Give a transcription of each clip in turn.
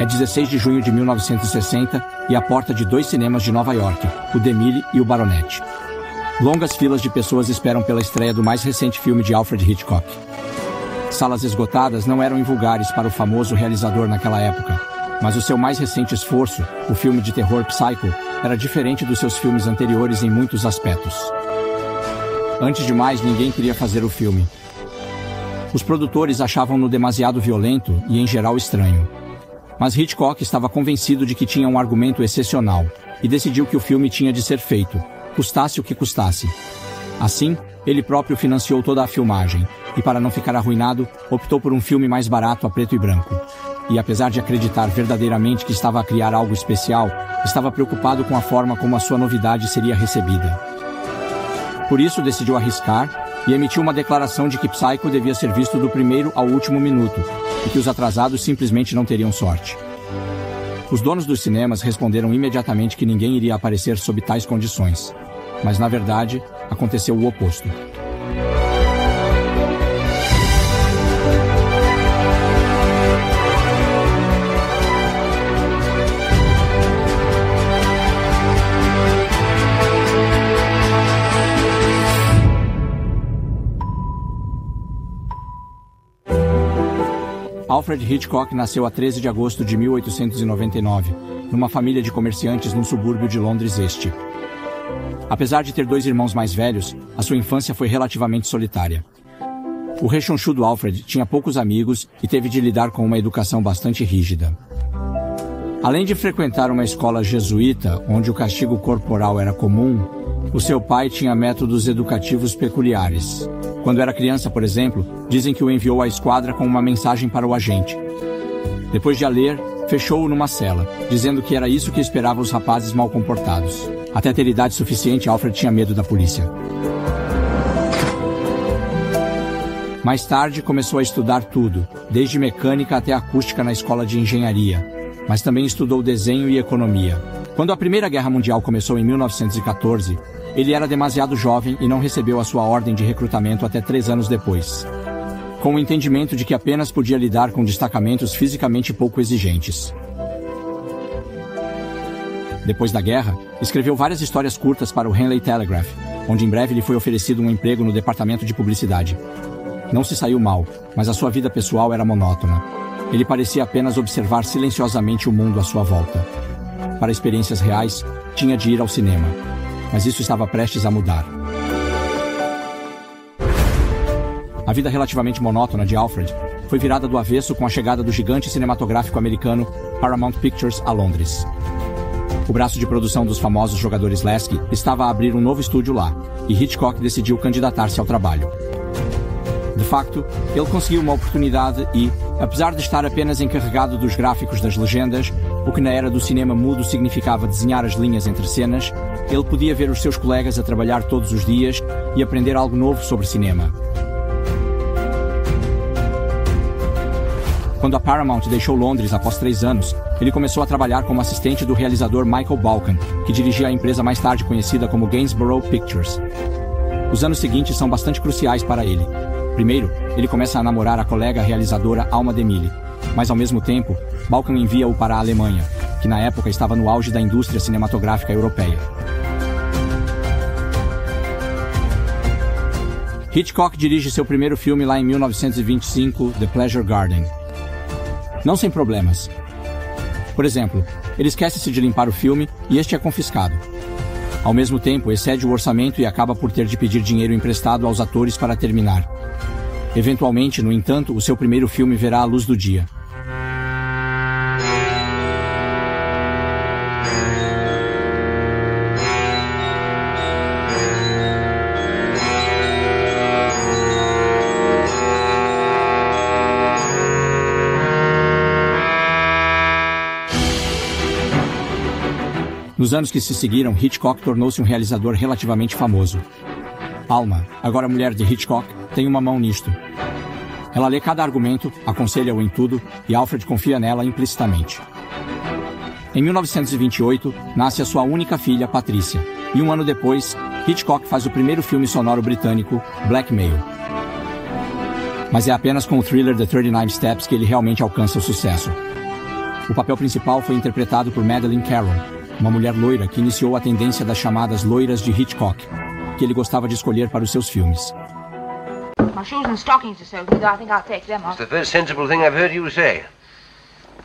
É 16 de junho de 1960 e a porta de 2 cinemas de Nova York, o DeMille e o Baronet. Longas filas de pessoas esperam pela estreia do mais recente filme de Alfred Hitchcock. Salas esgotadas não eram invulgares para o famoso realizador naquela época, mas o seu mais recente esforço, o filme de terror Psycho, era diferente dos seus filmes anteriores em muitos aspectos. Antes de mais, ninguém queria fazer o filme. Os produtores achavam-no demasiado violento e, em geral, estranho. Mas Hitchcock estava convencido de que tinha um argumento excepcional e decidiu que o filme tinha de ser feito, custasse o que custasse. Assim, ele próprio financiou toda a filmagem e, para não ficar arruinado, optou por um filme mais barato a preto e branco. E, apesar de acreditar verdadeiramente que estava a criar algo especial, estava preocupado com a forma como a sua novidade seria recebida. Por isso, decidiu arriscar e emitiu uma declaração de que Psycho devia ser visto do primeiro ao último minuto e que os atrasados simplesmente não teriam sorte. Os donos dos cinemas responderam imediatamente que ninguém iria aparecer sob tais condições. Mas, na verdade, aconteceu o oposto. Alfred Hitchcock nasceu a 13 de agosto de 1899, numa família de comerciantes num subúrbio de Londres Este. Apesar de ter 2 irmãos mais velhos, a sua infância foi relativamente solitária. O rechonchudo Alfred tinha poucos amigos e teve de lidar com uma educação bastante rígida. Além de frequentar uma escola jesuíta, onde o castigo corporal era comum, o seu pai tinha métodos educativos peculiares. Quando era criança, por exemplo, dizem que o enviou à esquadra com uma mensagem para o agente. Depois de a ler, fechou-o numa cela, dizendo que era isso que esperava os rapazes mal comportados. Até ter idade suficiente, Alfred tinha medo da polícia. Mais tarde, começou a estudar tudo, desde mecânica até acústica na escola de engenharia, mas também estudou desenho e economia. Quando a Primeira Guerra Mundial começou em 1914, ele era demasiado jovem e não recebeu a sua ordem de recrutamento até 3 anos depois, com o entendimento de que apenas podia lidar com destacamentos fisicamente pouco exigentes. Depois da guerra, escreveu várias histórias curtas para o Henley Telegraph, onde em breve lhe foi oferecido um emprego no departamento de publicidade. Não se saiu mal, mas a sua vida pessoal era monótona. Ele parecia apenas observar silenciosamente o mundo à sua volta. Para experiências reais, tinha de ir ao cinema. Mas isso estava prestes a mudar. A vida relativamente monótona de Alfred foi virada do avesso com a chegada do gigante cinematográfico americano Paramount Pictures a Londres. O braço de produção dos famosos jogadores Lasky estava a abrir um novo estúdio lá, e Hitchcock decidiu candidatar-se ao trabalho. De facto, ele conseguiu uma oportunidade e, apesar de estar apenas encarregado dos gráficos das legendas, o que na era do cinema mudo significava desenhar as linhas entre cenas, ele podia ver os seus colegas a trabalhar todos os dias e aprender algo novo sobre cinema. Quando a Paramount deixou Londres após 3 anos, ele começou a trabalhar como assistente do realizador Michael Balkan, que dirigia a empresa mais tarde conhecida como Gainsborough Pictures. Os anos seguintes são bastante cruciais para ele. Primeiro, ele começa a namorar a colega realizadora Alma DeMille, mas ao mesmo tempo, Balkan envia-o para a Alemanha, que na época estava no auge da indústria cinematográfica europeia. Hitchcock dirige seu primeiro filme lá em 1925, The Pleasure Garden. Não sem problemas. Por exemplo, ele esquece-se de limpar o filme e este é confiscado. Ao mesmo tempo, excede o orçamento e acaba por ter de pedir dinheiro emprestado aos atores para terminar. Eventualmente, no entanto, o seu primeiro filme verá a luz do dia. Nos anos que se seguiram, Hitchcock tornou-se um realizador relativamente famoso. Alma, agora mulher de Hitchcock, tem uma mão nisto. Ela lê cada argumento, aconselha-o em tudo e Alfred confia nela implicitamente. Em 1928, nasce a sua única filha, Patrícia, e um ano depois, Hitchcock faz o primeiro filme sonoro britânico, Blackmail. Mas é apenas com o thriller The 39 Steps que ele realmente alcança o sucesso. O papel principal foi interpretado por Madeleine Caron, uma mulher loira que iniciou a tendência das chamadas loiras de Hitchcock, que ele gostava de escolher para os seus filmes. My shoes and stockings are soaking, though I think I'll take them off. It's the first sensible thing I've heard you say.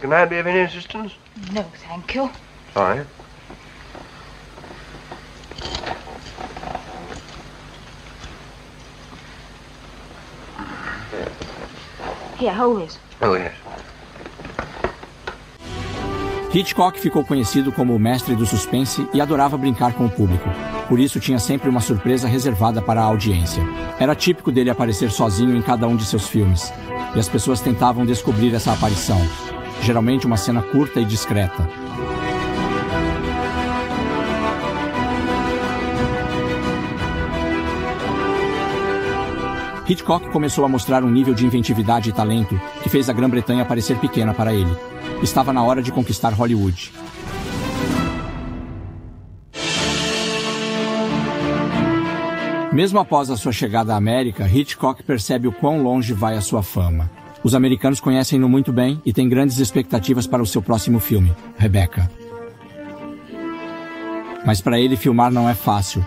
Can I be of any assistance? No, thank you. Sorry. Here, hold this. Oh, yes. Hitchcock ficou conhecido como o mestre do suspense e adorava brincar com o público. Por isso tinha sempre uma surpresa reservada para a audiência. Era típico dele aparecer sozinho em cada um de seus filmes, e as pessoas tentavam descobrir essa aparição, geralmente uma cena curta e discreta. Hitchcock começou a mostrar um nível de inventividade e talento que fez a Grã-Bretanha parecer pequena para ele. Estava na hora de conquistar Hollywood. Mesmo após a sua chegada à América, Hitchcock percebe o quão longe vai a sua fama. Os americanos conhecem-no muito bem e têm grandes expectativas para o seu próximo filme, Rebecca. Mas para ele filmar não é fácil.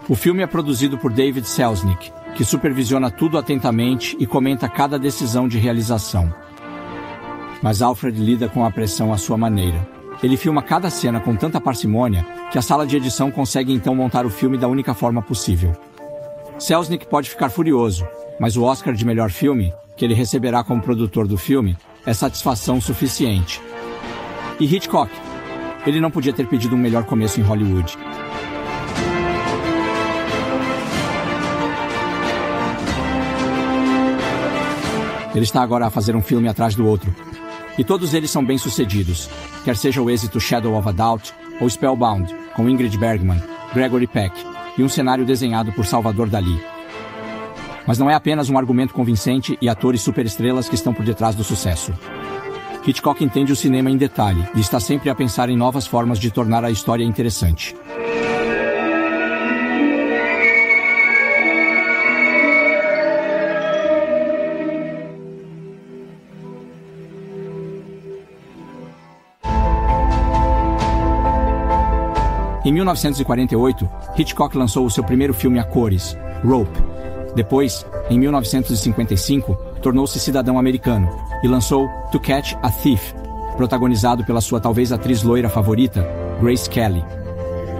O filme é produzido por David Selznick, que supervisiona tudo atentamente e comenta cada decisão de realização. Mas Alfred lida com a pressão à sua maneira. Ele filma cada cena com tanta parcimônia que a sala de edição consegue então montar o filme da única forma possível. Selznick pode ficar furioso, mas o Oscar de melhor filme, que ele receberá como produtor do filme, é satisfação suficiente. E Hitchcock? Ele não podia ter pedido um melhor começo em Hollywood. Ele está agora a fazer um filme atrás do outro. E todos eles são bem-sucedidos, quer seja o êxito Shadow of a Doubt ou Spellbound, com Ingrid Bergman, Gregory Peck e um cenário desenhado por Salvador Dalí. Mas não é apenas um argumento convincente e atores superestrelas que estão por detrás do sucesso. Hitchcock entende o cinema em detalhe e está sempre a pensar em novas formas de tornar a história interessante. Em 1948, Hitchcock lançou o seu primeiro filme a cores, Rope. Depois, em 1955, tornou-se cidadão americano e lançou To Catch a Thief, protagonizado pela sua talvez atriz loira favorita, Grace Kelly.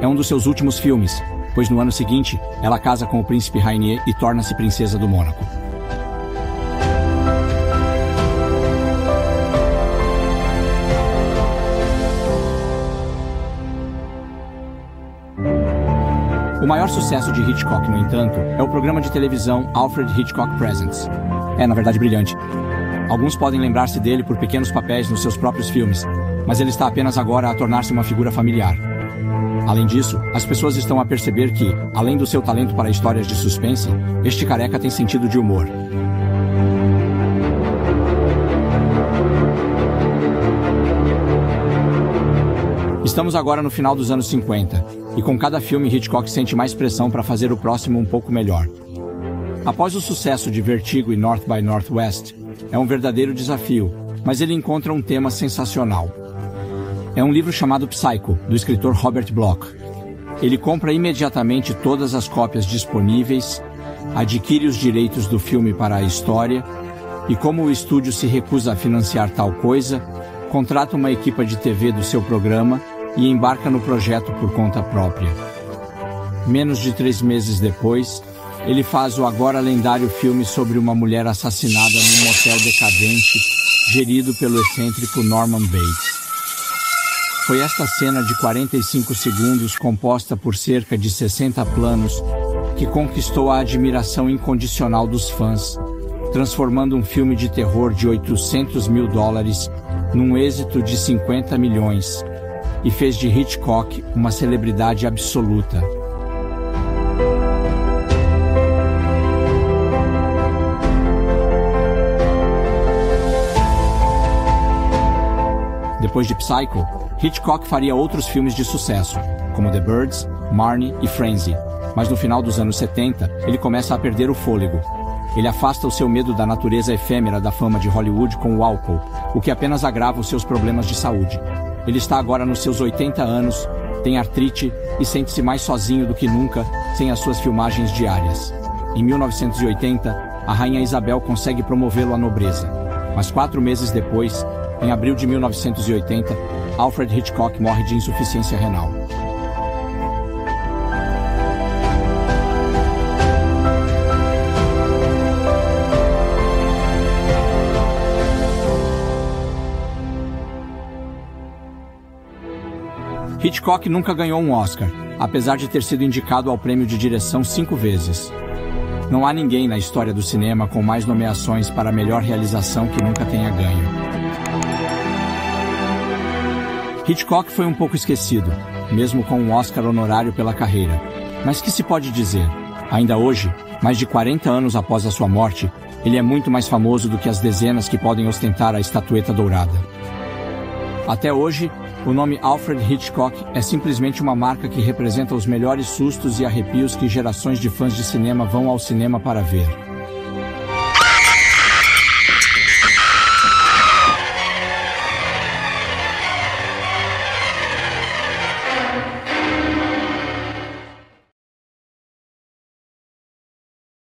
É um dos seus últimos filmes, pois no ano seguinte, ela casa com o príncipe Rainier e torna-se princesa do Mônaco. O maior sucesso de Hitchcock, no entanto, é o programa de televisão Alfred Hitchcock Presents. É, na verdade, brilhante. Alguns podem lembrar-se dele por pequenos papéis nos seus próprios filmes, mas ele está apenas agora a tornar-se uma figura familiar. Além disso, as pessoas estão a perceber que, além do seu talento para histórias de suspense, este careca tem sentido de humor. Estamos agora no final dos anos 50, e com cada filme Hitchcock sente mais pressão para fazer o próximo um pouco melhor. Após o sucesso de Vertigo e North by Northwest, é um verdadeiro desafio, mas ele encontra um tema sensacional. É um livro chamado Psycho, do escritor Robert Bloch. Ele compra imediatamente todas as cópias disponíveis, adquire os direitos do filme para a história, e como o estúdio se recusa a financiar tal coisa, contrata uma equipe de TV do seu programa e embarca no projeto por conta própria. Menos de 3 meses depois, ele faz o agora lendário filme sobre uma mulher assassinada num motel decadente, gerido pelo excêntrico Norman Bates. Foi esta cena de 45 segundos, composta por cerca de 60 planos, que conquistou a admiração incondicional dos fãs, transformando um filme de terror de $800 mil num êxito de 50 milhões, e fez de Hitchcock uma celebridade absoluta. Depois de Psycho, Hitchcock faria outros filmes de sucesso, como The Birds, Marnie e Frenzy, mas no final dos anos 70, ele começa a perder o fôlego. Ele afasta o seu medo da natureza efêmera da fama de Hollywood com o álcool, o que apenas agrava os seus problemas de saúde. Ele está agora nos seus 80 anos, tem artrite e sente-se mais sozinho do que nunca, sem as suas filmagens diárias. Em 1980, a Rainha Isabel consegue promovê-lo à nobreza. Mas 4 meses depois, em abril de 1980, Alfred Hitchcock morre de insuficiência renal. Hitchcock nunca ganhou um Oscar, apesar de ter sido indicado ao prêmio de direção 5 vezes. Não há ninguém na história do cinema com mais nomeações para a melhor realização que nunca tenha ganho. Hitchcock foi um pouco esquecido, mesmo com um Oscar honorário pela carreira. Mas que se pode dizer? Ainda hoje, mais de 40 anos após a sua morte, ele é muito mais famoso do que as dezenas que podem ostentar a estatueta dourada. Até hoje, o nome Alfred Hitchcock é simplesmente uma marca que representa os melhores sustos e arrepios que gerações de fãs de cinema vão ao cinema para ver.